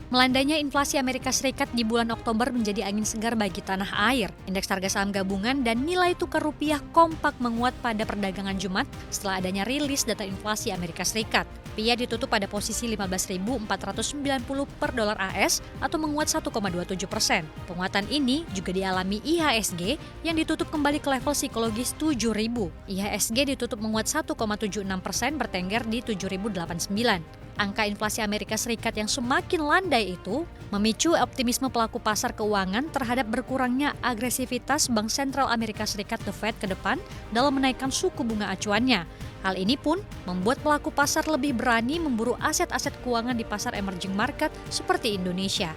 Melandainya inflasi Amerika Serikat di bulan Oktober menjadi angin segar bagi tanah air. Indeks harga saham gabungan dan nilai tukar rupiah kompak menguat pada perdagangan Jumat setelah adanya rilis data inflasi Amerika Serikat. Rupiah ditutup pada posisi 15.490 per dolar AS atau menguat 1,27%. Penguatan ini juga dialami IHSG yang ditutup kembali ke level psikologis 7.000. IHSG ditutup menguat 1,76% bertengger di 7.089. Angka inflasi Amerika Serikat yang semakin landai itu memicu optimisme pelaku pasar keuangan terhadap berkurangnya agresivitas Bank Sentral Amerika Serikat The Fed ke depan dalam menaikkan suku bunga acuannya. Hal ini pun membuat pelaku pasar lebih berani memburu aset-aset keuangan di pasar emerging market seperti Indonesia.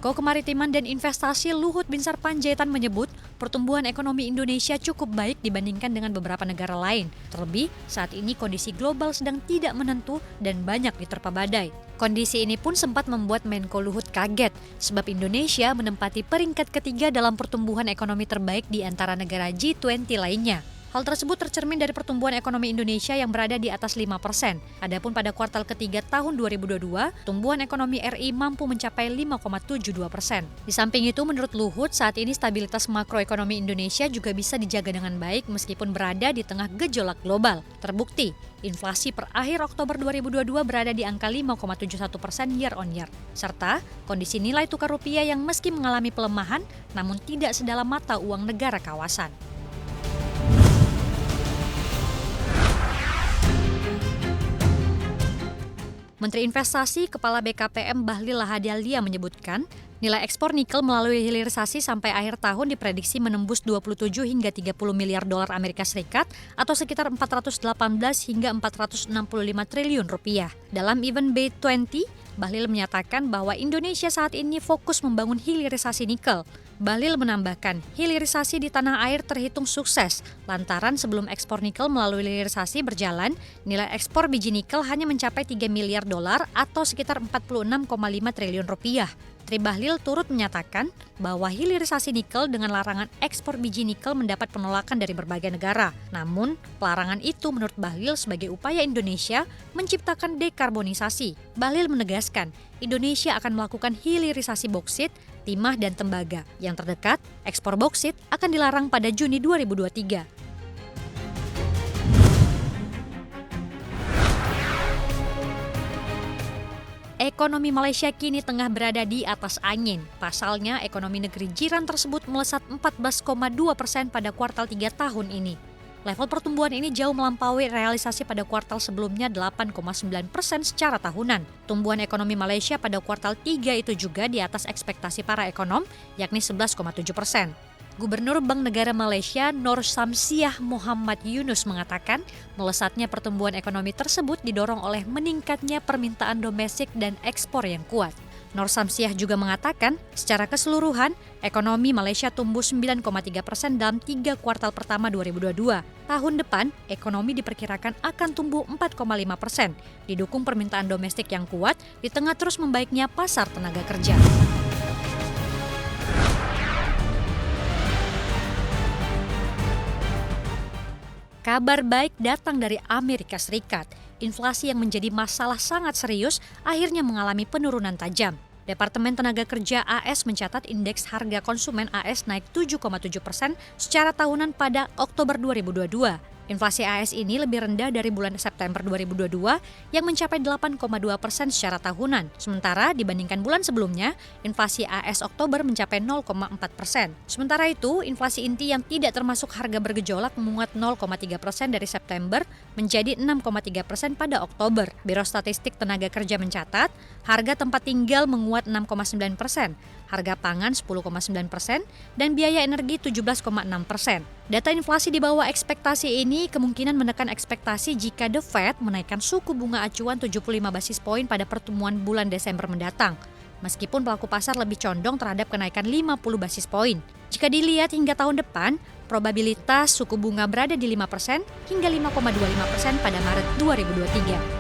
Menko Kemaritiman dan Investasi Luhut Binsar Panjaitan menyebut pertumbuhan ekonomi Indonesia cukup baik dibandingkan dengan beberapa negara lain. Terlebih, saat ini kondisi global sedang tidak menentu dan banyak diterpa badai. Kondisi ini pun sempat membuat Menko Luhut kaget, sebab Indonesia menempati peringkat ketiga dalam pertumbuhan ekonomi terbaik di antara negara G20 lainnya. Hal tersebut tercermin dari pertumbuhan ekonomi Indonesia yang berada di atas 5%. Adapun pada kuartal ketiga tahun 2022, tumbuhan ekonomi RI mampu mencapai 5,72%. Di samping itu, menurut Luhut, saat ini stabilitas makroekonomi Indonesia juga bisa dijaga dengan baik meskipun berada di tengah gejolak global. Terbukti, inflasi per akhir Oktober 2022 berada di angka 5,71% year on year. Serta kondisi nilai tukar rupiah yang meski mengalami pelemahan, namun tidak sedalam mata uang negara kawasan. Menteri Investasi Kepala BKPM Bahlil Lahadalia menyebutkan, nilai ekspor nikel melalui hilirisasi sampai akhir tahun diprediksi menembus 27 hingga 30 miliar dolar Amerika Serikat atau sekitar 418 hingga 465 triliun rupiah. Dalam event B20, Bahlil menyatakan bahwa Indonesia saat ini fokus membangun hilirisasi nikel. Bahlil menambahkan, hilirisasi di tanah air terhitung sukses, lantaran sebelum ekspor nikel melalui hilirisasi berjalan, nilai ekspor biji nikel hanya mencapai 3 miliar dolar atau sekitar 46,5 triliun rupiah. Menteri Bahlil turut menyatakan bahwa hilirisasi nikel dengan larangan ekspor biji nikel mendapat penolakan dari berbagai negara. Namun, pelarangan itu menurut Bahlil sebagai upaya Indonesia menciptakan dekarbonisasi. Bahlil menegaskan, Indonesia akan melakukan hilirisasi boksit, timah, dan tembaga. Yang terdekat, ekspor boksit akan dilarang pada Juni 2023. Ekonomi Malaysia kini tengah berada di atas angin. Pasalnya, ekonomi negeri jiran tersebut melesat 14,2% pada kuartal 3 tahun ini. Level pertumbuhan ini jauh melampaui realisasi pada kuartal sebelumnya 8,9% secara tahunan. Tumbuhan ekonomi Malaysia pada kuartal 3 itu juga di atas ekspektasi para ekonom, yakni 11,7%. Gubernur Bank Negara Malaysia Nur Samsiah Muhammad Yunus mengatakan melesatnya pertumbuhan ekonomi tersebut didorong oleh meningkatnya permintaan domestik dan ekspor yang kuat. Nur Samsiah juga mengatakan secara keseluruhan ekonomi Malaysia tumbuh 9,3% dalam 3 kuartal pertama 2022. Tahun depan ekonomi diperkirakan akan tumbuh 4,5%, didukung permintaan domestik yang kuat di tengah terus membaiknya pasar tenaga kerja. Kabar baik datang dari Amerika Serikat. Inflasi yang menjadi masalah sangat serius akhirnya mengalami penurunan tajam. Departemen Tenaga Kerja AS mencatat indeks harga konsumen AS naik 7,7% secara tahunan pada Oktober 2022. Inflasi AS ini lebih rendah dari bulan September 2022 yang mencapai 8,2% secara tahunan. Sementara dibandingkan bulan sebelumnya, inflasi AS Oktober mencapai 0,4%. Sementara itu, inflasi inti yang tidak termasuk harga bergejolak menguat 0,3% dari September menjadi 6,3% pada Oktober. Biro Statistik Tenaga Kerja mencatat, harga tempat tinggal menguat 6,9%, harga pangan 10,9%, dan biaya energi 17,6%. Data inflasi di bawah ekspektasi ini kemungkinan menekan ekspektasi jika The Fed menaikkan suku bunga acuan 75 basis poin pada pertemuan bulan Desember mendatang. Meskipun pelaku pasar lebih condong terhadap kenaikan 50 basis poin. Jika dilihat hingga tahun depan, probabilitas suku bunga berada di 5% hingga 5,25% pada Maret 2023.